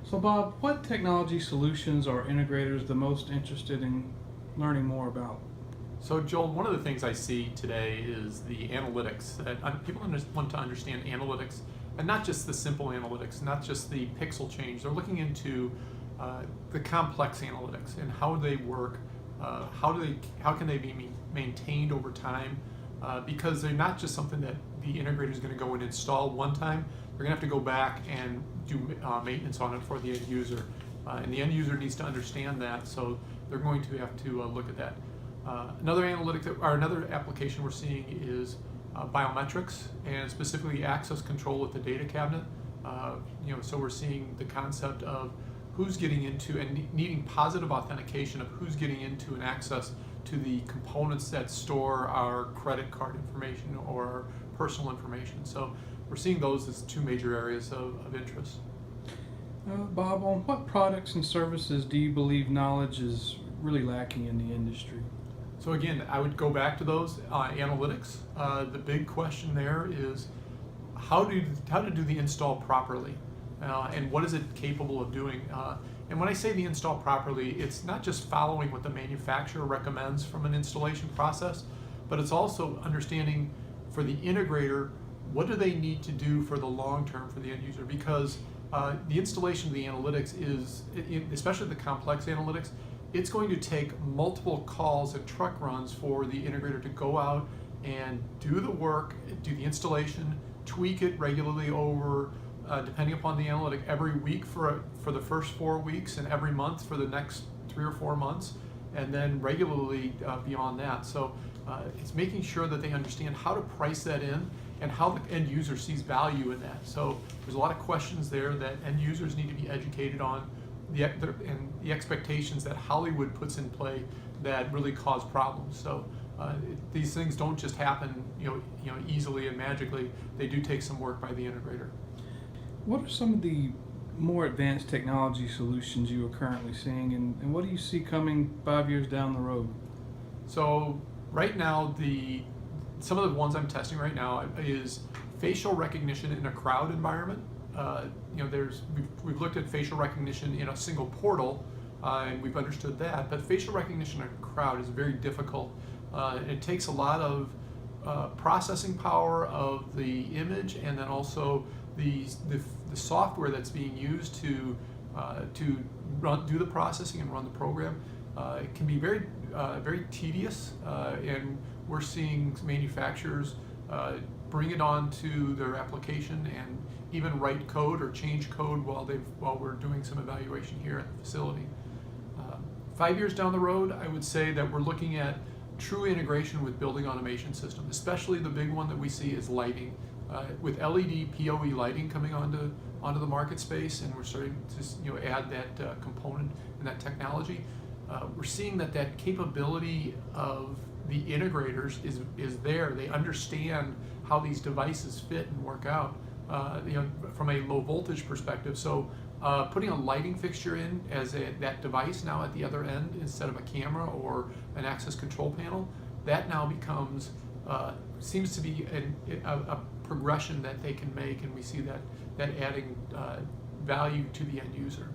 So Bob, what technology solutions are integrators the most interested in learning more about? So Joel, one of the things I see today is the analytics. That people want to understand analytics, and not just the simple analytics, not just the pixel change. They're looking into the complex analytics and how they work, how can they be maintained over time, because they're not just something that the integrator is going to go and install one time. They're going to have to go back and do maintenance on it for the end user, and the end user needs to understand that. So they're going to have to look at that. Another another application we're seeing is biometrics, and specifically access control with the data cabinet. So we're seeing the concept of who's getting into and needing positive authentication of who's getting into and access to the components that store our credit card information or our personal information. So we're seeing those as two major areas of interest. Bob, on what products and services do you believe knowledge is really lacking in the industry? So again, I would go back to those analytics. The big question there is how to do the install properly, and what is it capable of doing. And when I say the install properly, it's not just following what the manufacturer recommends from an installation process, but it's also understanding for the integrator, what do they need to do for the long term for the end user? Because the installation of the analytics is, especially the complex analytics, it's going to take multiple calls and truck runs for the integrator to go out and do the work, do the installation, tweak it regularly over, depending upon the analytic, every week for the first 4 weeks and every month for the next 3 or 4 months, and then regularly beyond that. So it's making sure that they understand how to price that in and how the end user sees value in that. So there's a lot of questions there that end users need to be educated on, and the expectations that Hollywood puts in play that really cause problems. So these things don't just happen, easily and magically. They do take some work by the integrator. What are some of the more advanced technology solutions you are currently seeing, and what do you see coming 5 years down the road? So right now, some of the ones I'm testing right now is facial recognition in a crowd environment. We've looked at facial recognition in a single portal, and we've understood that, but facial recognition in a crowd is very difficult. It takes a lot of processing power of the image, and then also the software that's being used to do the processing and run the program. It can be very tedious, and we're seeing manufacturers bring it onto their application and even write code or change code while we're doing some evaluation here at the facility. 5 years down the road, I would say that we're looking at true integration with building automation systems. Especially the big one that we see is lighting. With LED PoE lighting coming onto the market space, and we're starting to add that component and that technology. We're seeing that capability of the integrators is there. They understand how these devices fit and work out, from a low voltage perspective. So putting a lighting fixture in as that device now at the other end instead of a camera or an access control panel, that now becomes seems to be a progression that they can make, and we see that adding value to the end user.